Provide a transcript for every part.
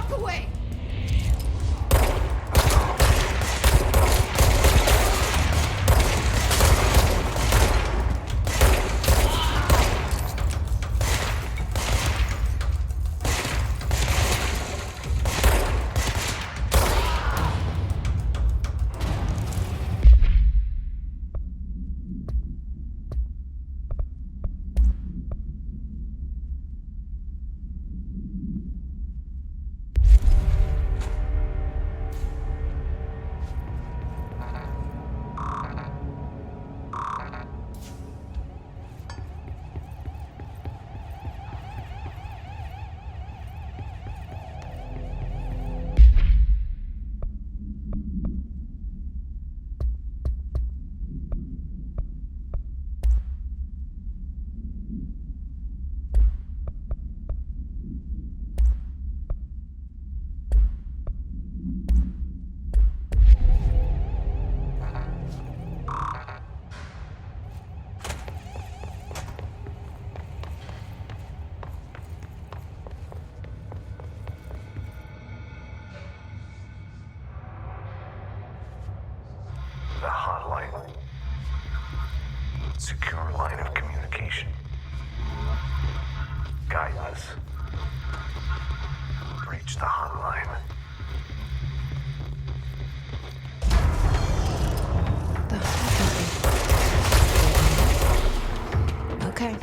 Walk away! The hotline. Secure line of communication. Guidance. Breach the hotline. The hotline. Okay.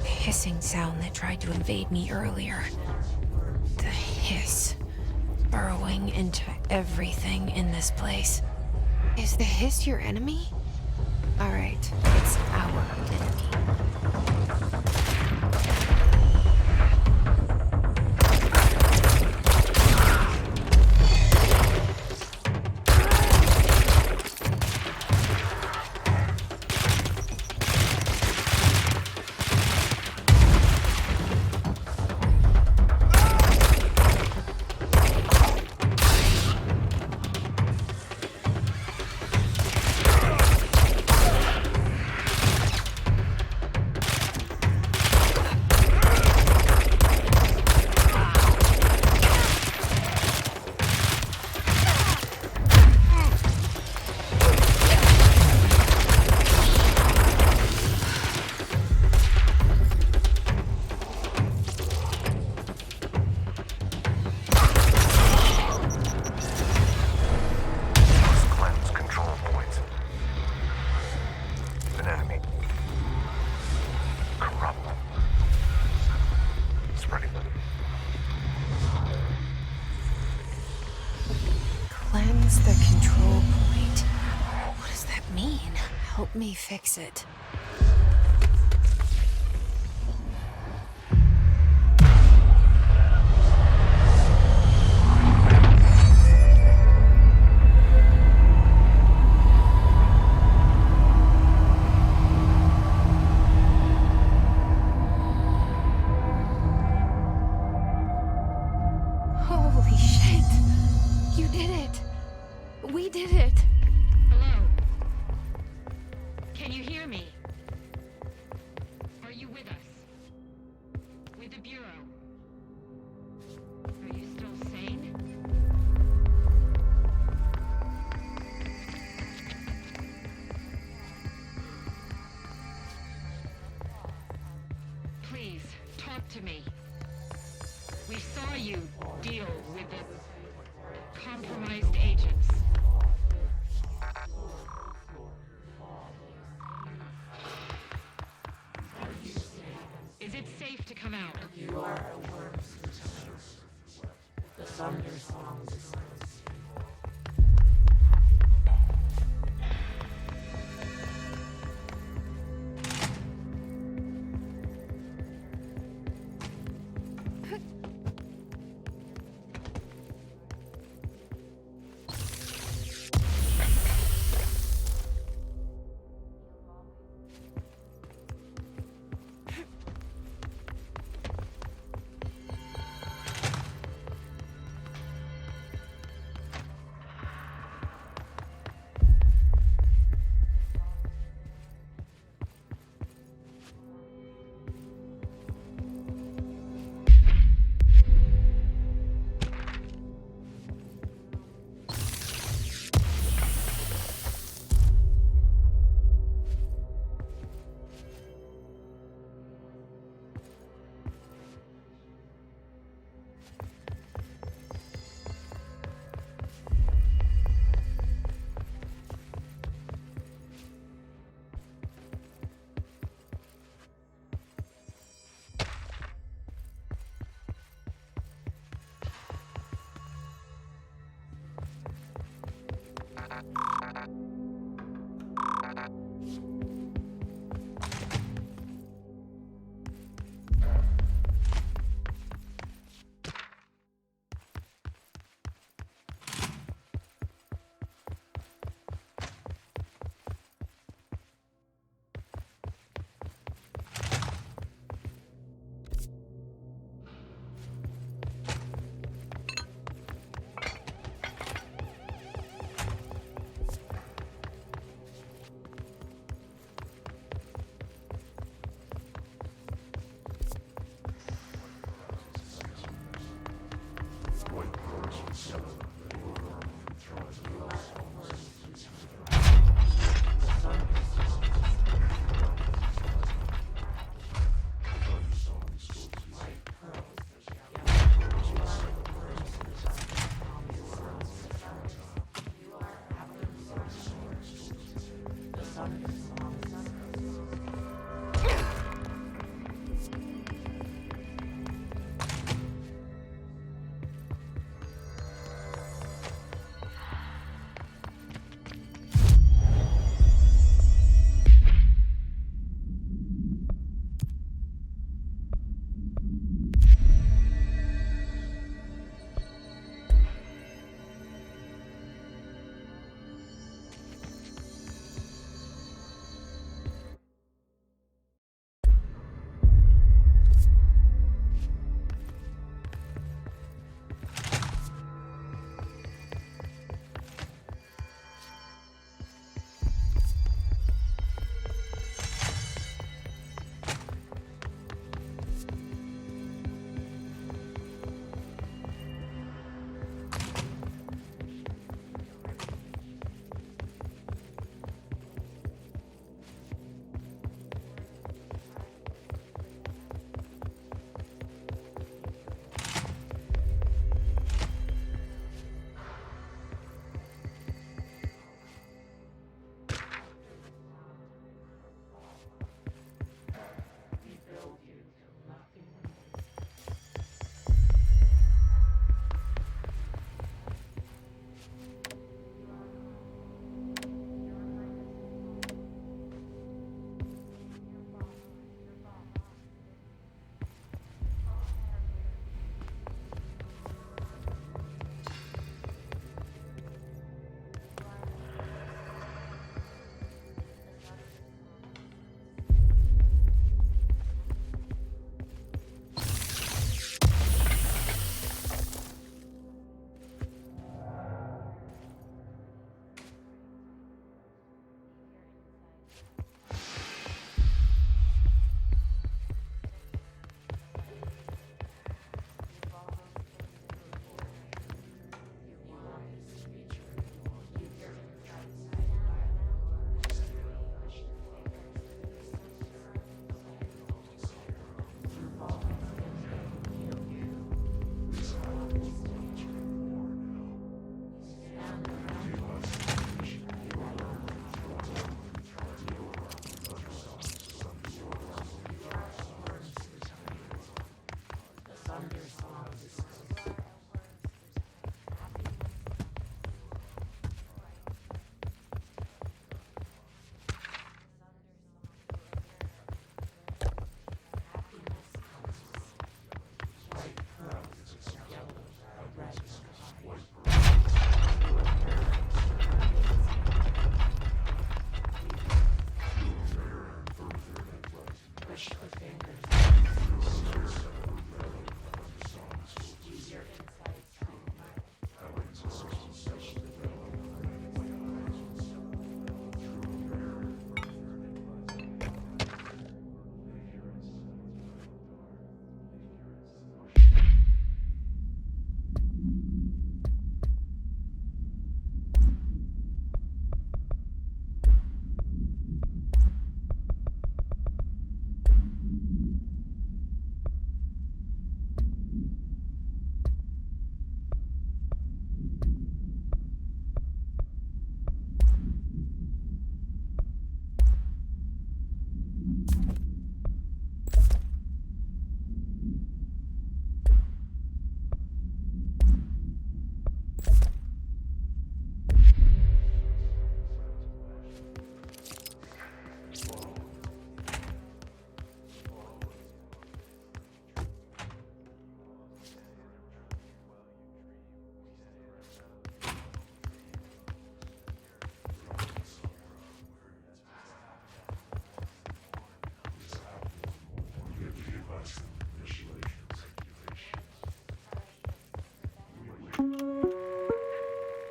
Hissing sound that tried to invade me earlier. The hiss burrowing into everything in this place. Is the hiss your enemy? All right, it's our enemy. Let me fix it. Holy shit! You did it! We did it! Hello? Can you hear me? Are you with us? With the Bureau? Are you still sane? Please, talk to me. We saw you deal with the compromised agents. Is it safe to come out? You are a worm's container. The thunder songs.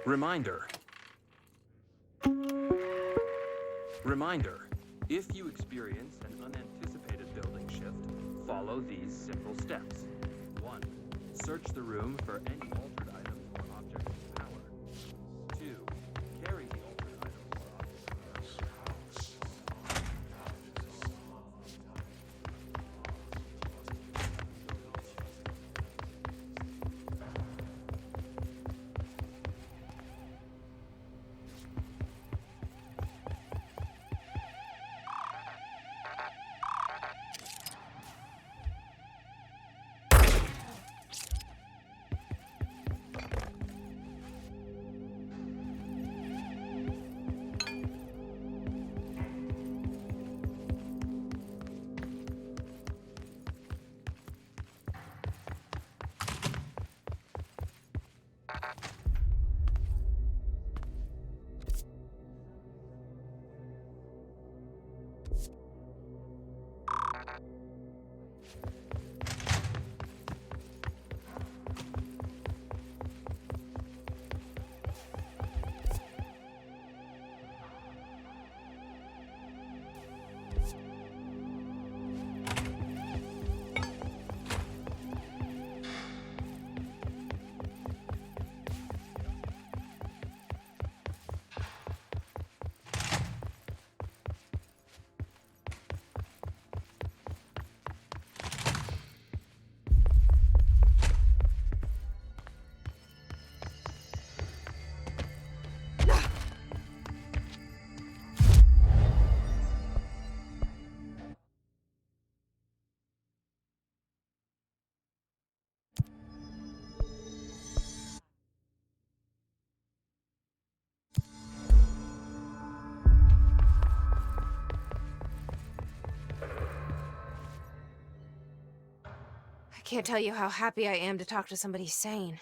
Reminder. Reminder. If you experience an unanticipated building shift, follow these simple steps. 1. Search the room for any altered items or objects of power. 2. Carry the altered items or objects of power. I can't tell you how happy I am to talk to somebody sane.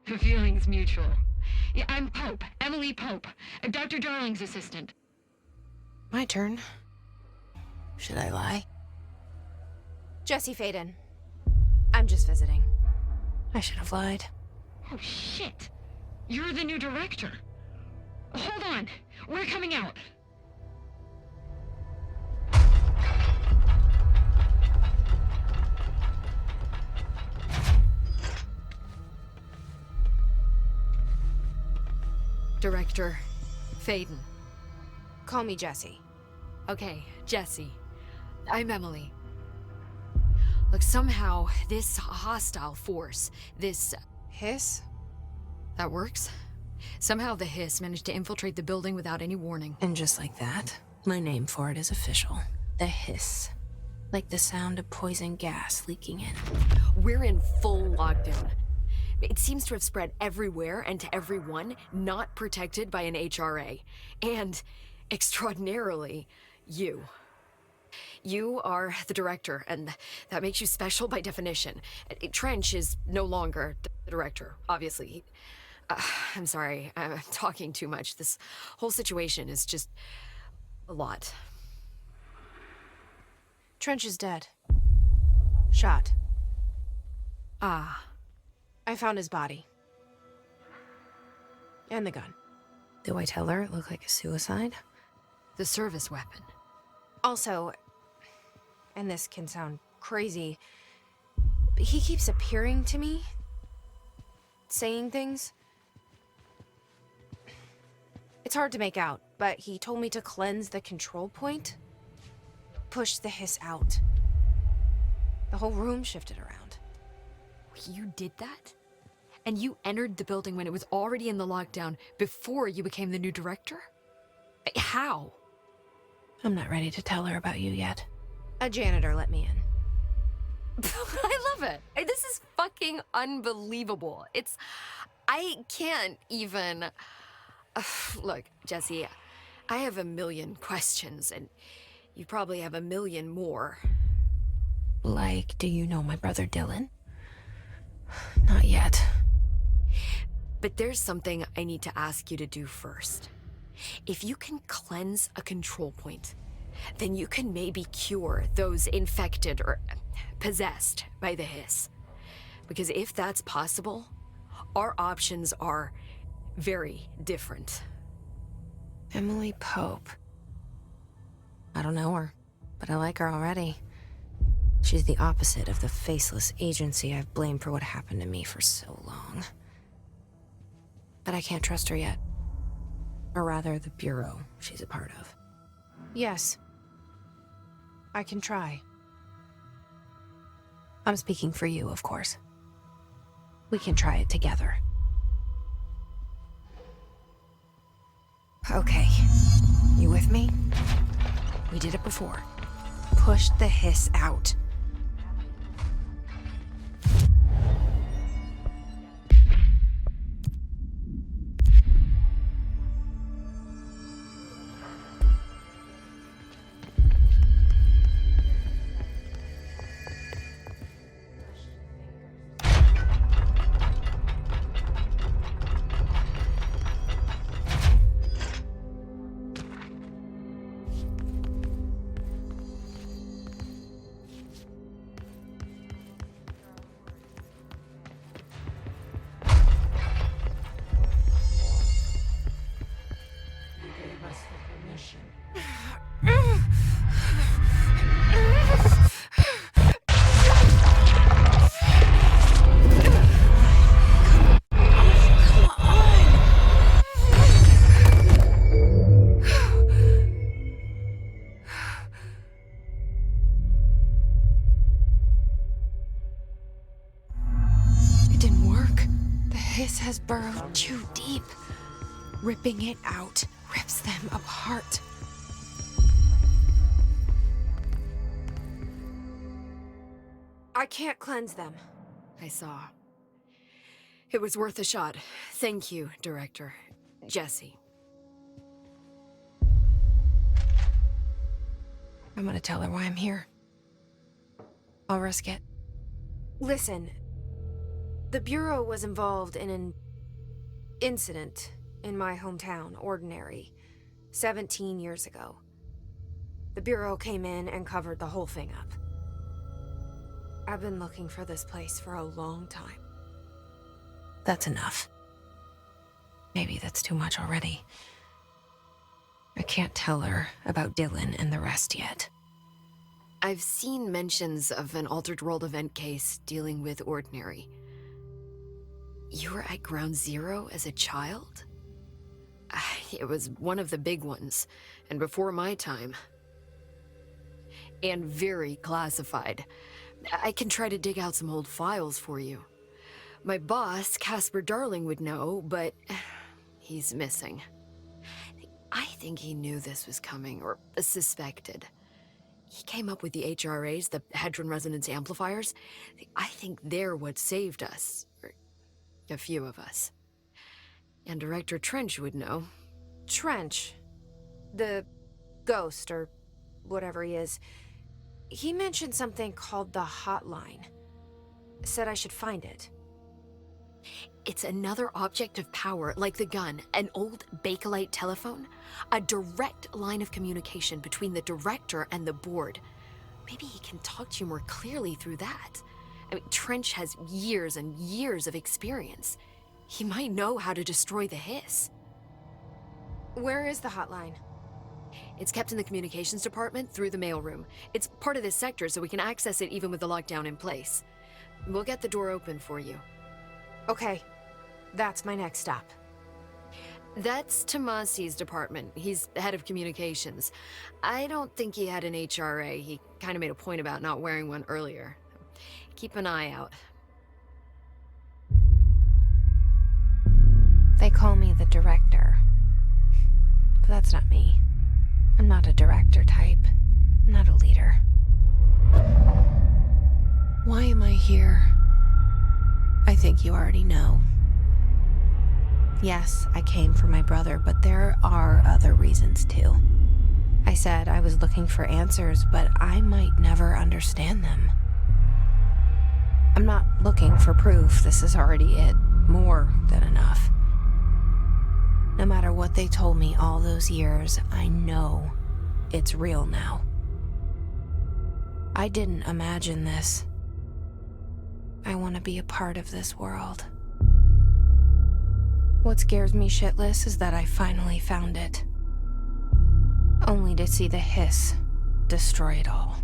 The feeling's mutual. Yeah, I'm Pope, Emily Pope, Dr. Darling's assistant. My turn. Should I lie? Jesse Faden. I'm just visiting. I should have lied. Oh, shit. You're the new director. Hold on. We're coming out. Director Faden. Call me Jesse. Okay, Jesse. I'm Emily. Look, somehow this hostile force, this... Hiss? That works? Somehow the hiss managed to infiltrate the building without any warning. And just like that, my name for it is official. The hiss. Like the sound of poison gas leaking in. We're in full lockdown. It seems to have spread everywhere and to everyone not protected by an HRA. And, extraordinarily, you. You are the director, and that makes you special by definition. Trench is no longer the director, obviously. I'm sorry, I'm talking too much. This whole situation is just a lot. Trench is dead. Shot. Ah. I found his body. And the gun. Do I tell her it looked like a suicide? The service weapon. Also, and this can sound crazy, but he keeps appearing to me, saying things. It's hard to make out, but he told me to cleanse the control point, push the hiss out. The whole room shifted around. You did that? And you entered the building when it was already in the lockdown before you became the new director? How? I'm not ready to tell her about you yet. A janitor let me in. I love it. This is fucking unbelievable. I can't even... Look, Jesse, I have a million questions, and you probably have a million more. Like, do you know my brother Dylan? Not yet. But there's something I need to ask you to do first. If you can cleanse a control point, then you can maybe cure those infected or possessed by the hiss. Because if that's possible, our options are very different. Emily Pope. I don't know her, but I like her already. She's the opposite of the faceless agency I've blamed for what happened to me for so long. But I can't trust her yet. Or rather, the bureau she's a part of. Yes. I can try. I'm speaking for you, of course. We can try it together. Okay. You with me? We did it before. Push the hiss out. Has burrowed too deep. Ripping it out rips them apart. I can't cleanse them. I saw. It was worth a shot. Thank you, Director. Jesse. I'm gonna tell her why I'm here. I'll risk it. Listen. The Bureau was involved in an incident in my hometown, Ordinary, 17 years ago. The Bureau came in and covered the whole thing up. I've been looking for this place for a long time. That's enough. Maybe that's too much already. I can't tell her about Dylan and the rest yet. I've seen mentions of an Altered World event case dealing with Ordinary. You were at Ground Zero as a child? It was one of the big ones, and before my time. And very classified. I can try to dig out some old files for you. My boss, Casper Darling, would know, but he's missing. I think he knew this was coming, or suspected. He came up with the HRAs, the Hadron Resonance Amplifiers. I think they're what saved us. A few of us. And Director Trench would know. Trench? The ghost, or whatever he is. He mentioned something called the Hotline. Said I should find it. It's another object of power, like the gun, an old Bakelite telephone. A direct line of communication between the Director and the board. Maybe he can talk to you more clearly through that. I mean, Trench has years and years of experience. He might know how to destroy the hiss. Where is the hotline? It's kept in the communications department through the mailroom. It's part of this sector, so we can access it even with the lockdown in place. We'll get the door open for you. Okay. That's my next stop. That's Tomasi's department. He's head of communications. I don't think he had an HRA. He kind of made a point about not wearing one earlier. Keep an eye out. They call me the Director. But that's not me. I'm not a director type. I'm not a leader. Why am I here? I think you already know. Yes, I came for my brother, but there are other reasons too. I said I was looking for answers, but I might never understand them. I'm not looking for proof. This is already it. More than enough. No matter what they told me all those years, I know it's real now. I didn't imagine this. I want to be a part of this world. What scares me shitless is that I finally found it. Only to see the hiss destroy it all.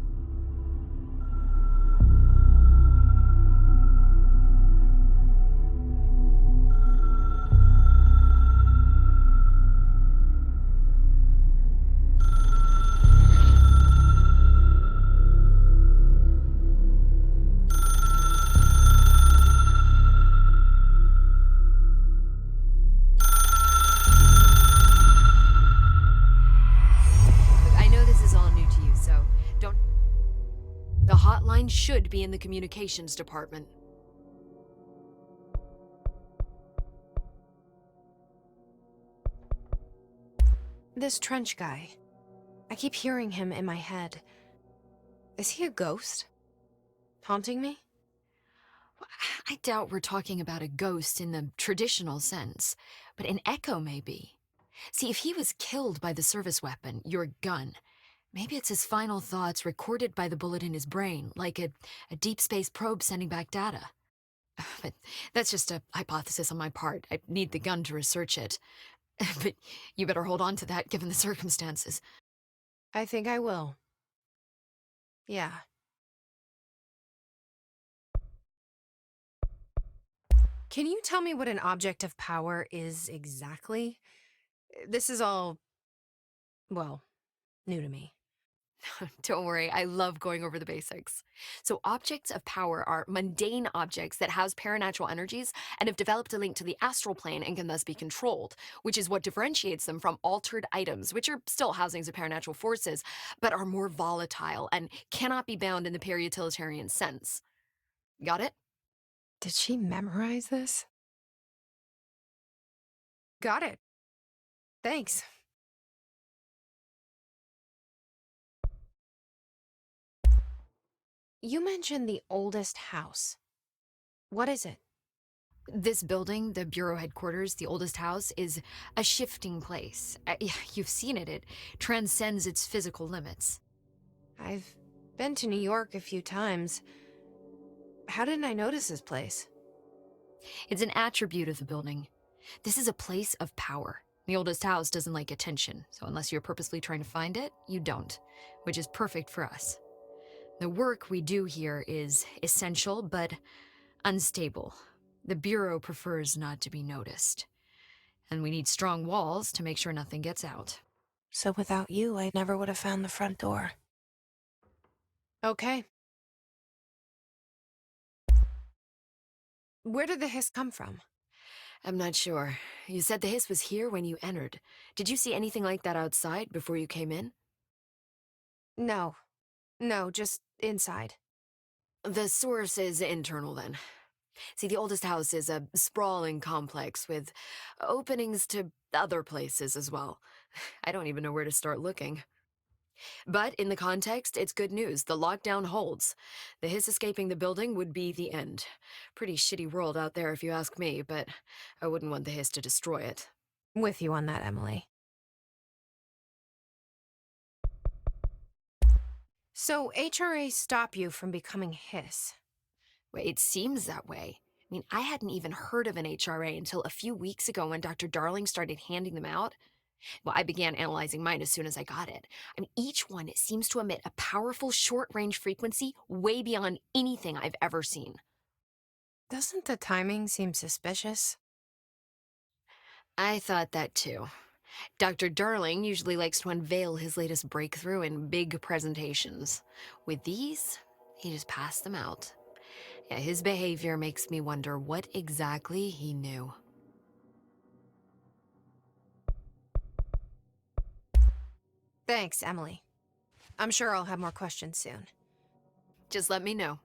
Should be in the communications department. This Trench guy. I keep hearing him in my head. Is he a ghost? Haunting me? I doubt we're talking about a ghost in the traditional sense, but an echo maybe. See, if he was killed by the service weapon, your gun, maybe it's his final thoughts recorded by the bullet in his brain, like a deep space probe sending back data. But that's just a hypothesis on my part. I need the gun to research it. But you better hold on to that given the circumstances. I think I will. Yeah. Can you tell me what an object of power is exactly? This is all, well, new to me. Don't worry, I love going over the basics. So objects of power are mundane objects that house paranatural energies and have developed a link to the astral plane and can thus be controlled, which is what differentiates them from altered items, which are still housings of paranatural forces, but are more volatile and cannot be bound in the peri-utilitarian sense. Got it? Did she memorize this? Got it. Thanks. You mentioned the oldest house. What is it? This building, the Bureau headquarters, the oldest house, is a shifting place. You've seen it. It transcends its physical limits. I've been to New York a few times. How didn't I notice this place? It's an attribute of the building. This is a place of power. The oldest house doesn't like attention, so unless you're purposely trying to find it, you don't, which is perfect for us. The work we do here is essential, but unstable. The Bureau prefers not to be noticed. And we need strong walls to make sure nothing gets out. So without you, I never would have found the front door. Okay. Where did the hiss come from? I'm not sure. You said the hiss was here when you entered. Did you see anything like that outside before you came in? No. No, just inside. The source is internal, then. See, the oldest house is a sprawling complex with openings to other places as well. I don't even know where to start looking. But in the context, it's good news. The lockdown holds. The hiss escaping the building would be the end. Pretty shitty world out there if you ask me, but I wouldn't want the hiss to destroy it. With you on that, Emily. So HRA stop you from becoming hiss? Well, it seems that way. I mean, I hadn't even heard of an HRA until a few weeks ago when Dr. Darling started handing them out. Well, I began analyzing mine as soon as I got it. I mean, each one seems to emit a powerful short-range frequency way beyond anything I've ever seen. Doesn't the timing seem suspicious? I thought that too. Dr. Darling usually likes to unveil his latest breakthrough in big presentations. With these, he just passed them out. Yeah, his behavior makes me wonder what exactly he knew. Thanks, Emily. I'm sure I'll have more questions soon. Just let me know.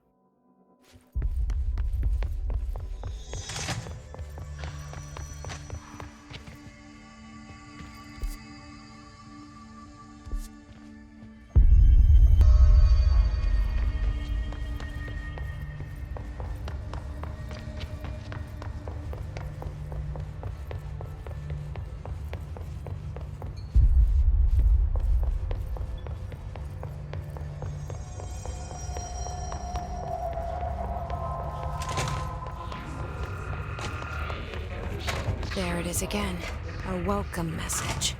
There it is again. A welcome message.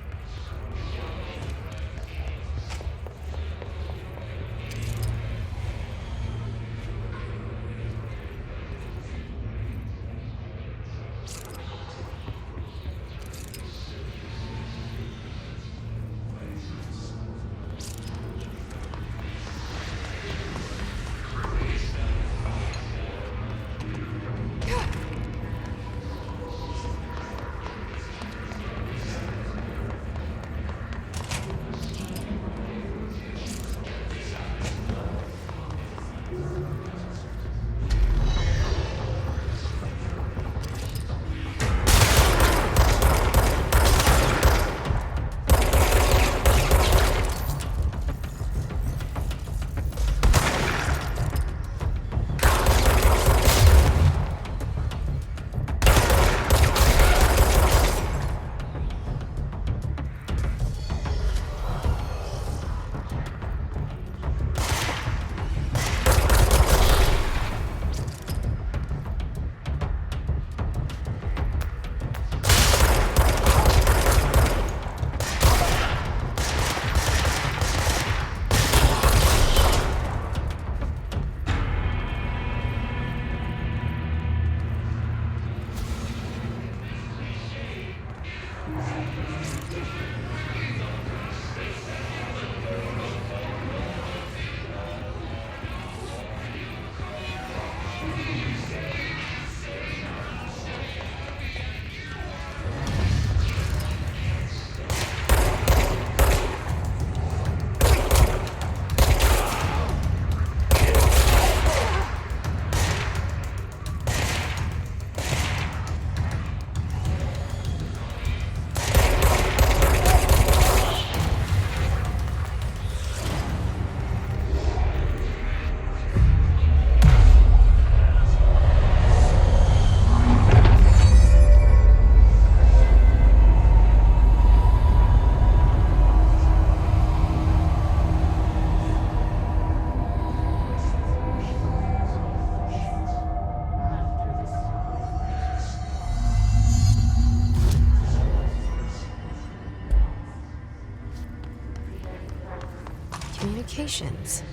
Communications.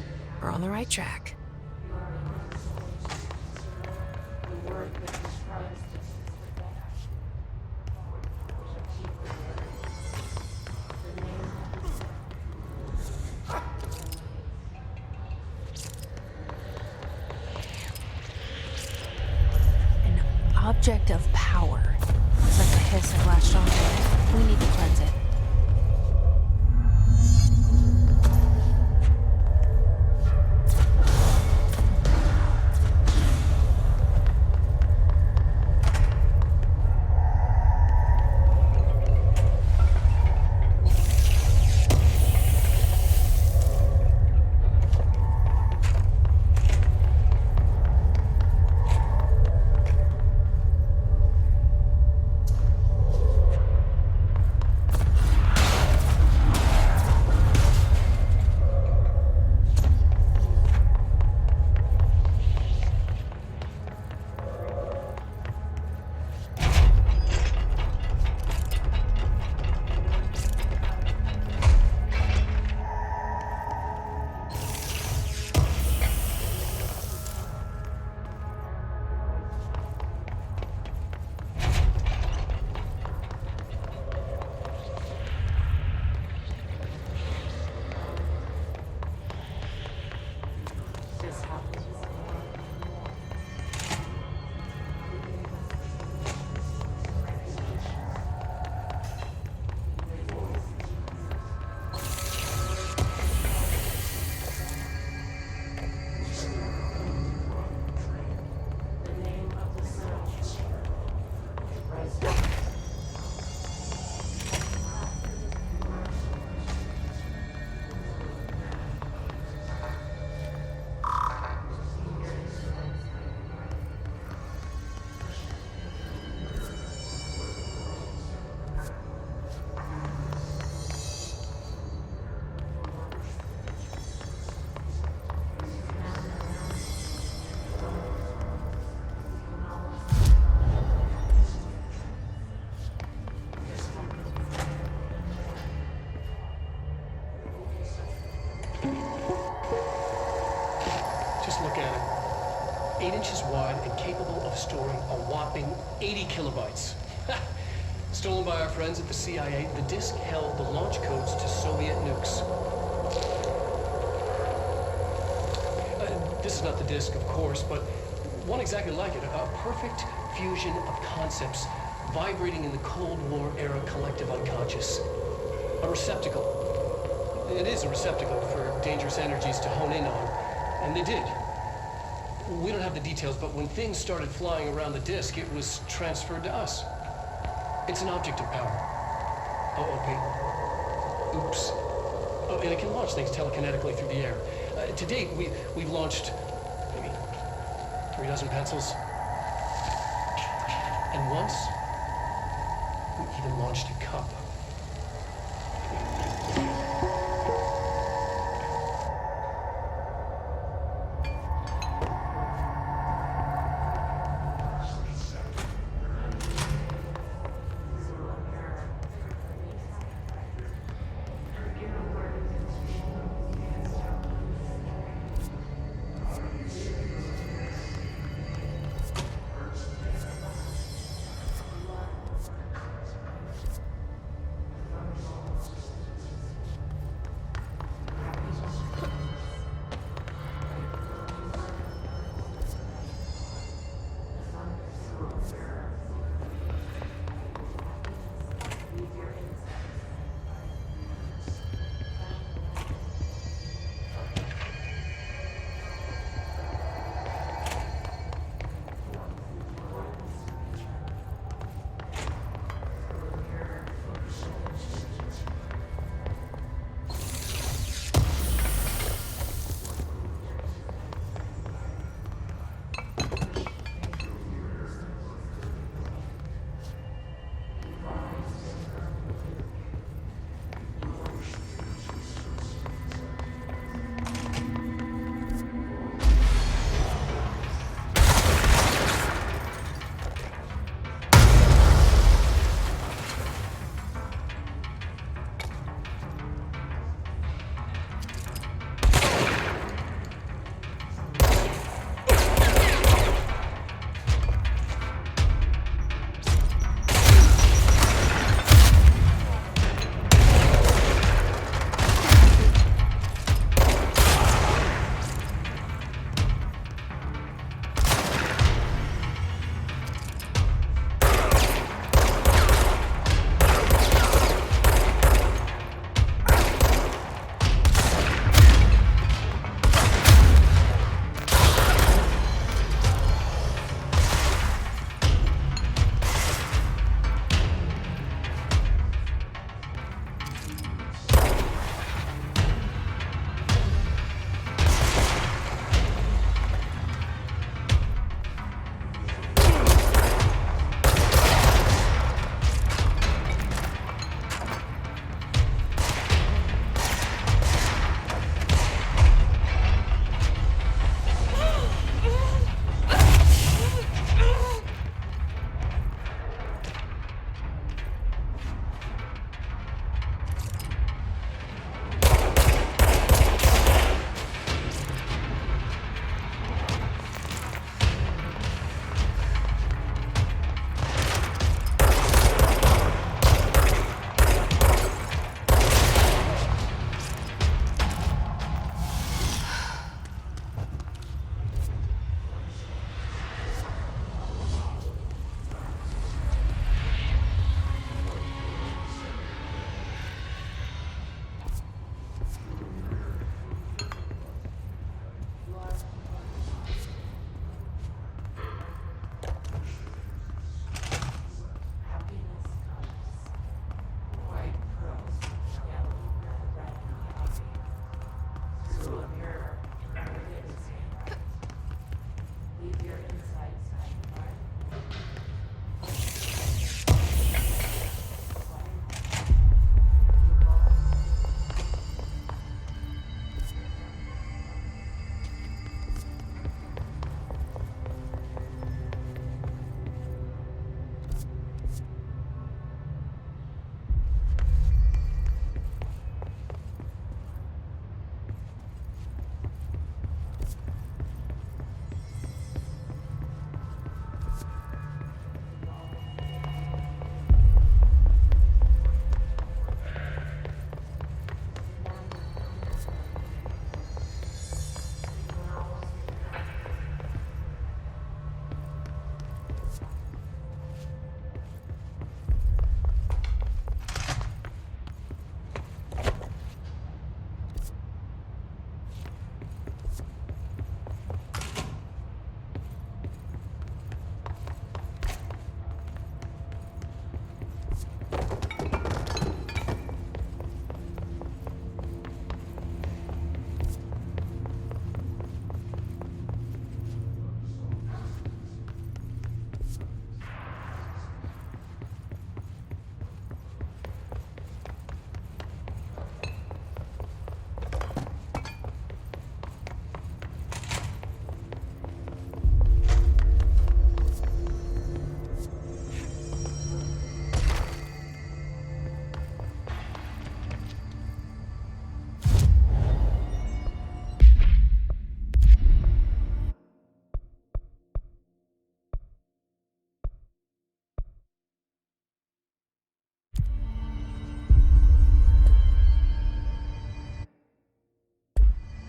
We're on the right track. The word that describes this is the dash. We shall keep it. The name An object of power. Looks like the hiss had latched onto it. We need to cleanse it. look at it. 8 inches wide and capable of storing a whopping 80 kilobytes. Stolen by our friends at the CIA, the disk held the launch codes to Soviet nukes. This is not the disk, of course, but one exactly like it. A perfect fusion of concepts vibrating in the Cold War era collective unconscious. A receptacle. It is a receptacle for dangerous energies to hone in on, and they did. We don't have the details, but when things started flying around the disk, it was transferred to us. It's an object of power. OOP. Oops. Oh, and it can launch things telekinetically through the air. To date, we've launched maybe 3 dozen pencils. And once, we even launched a cup.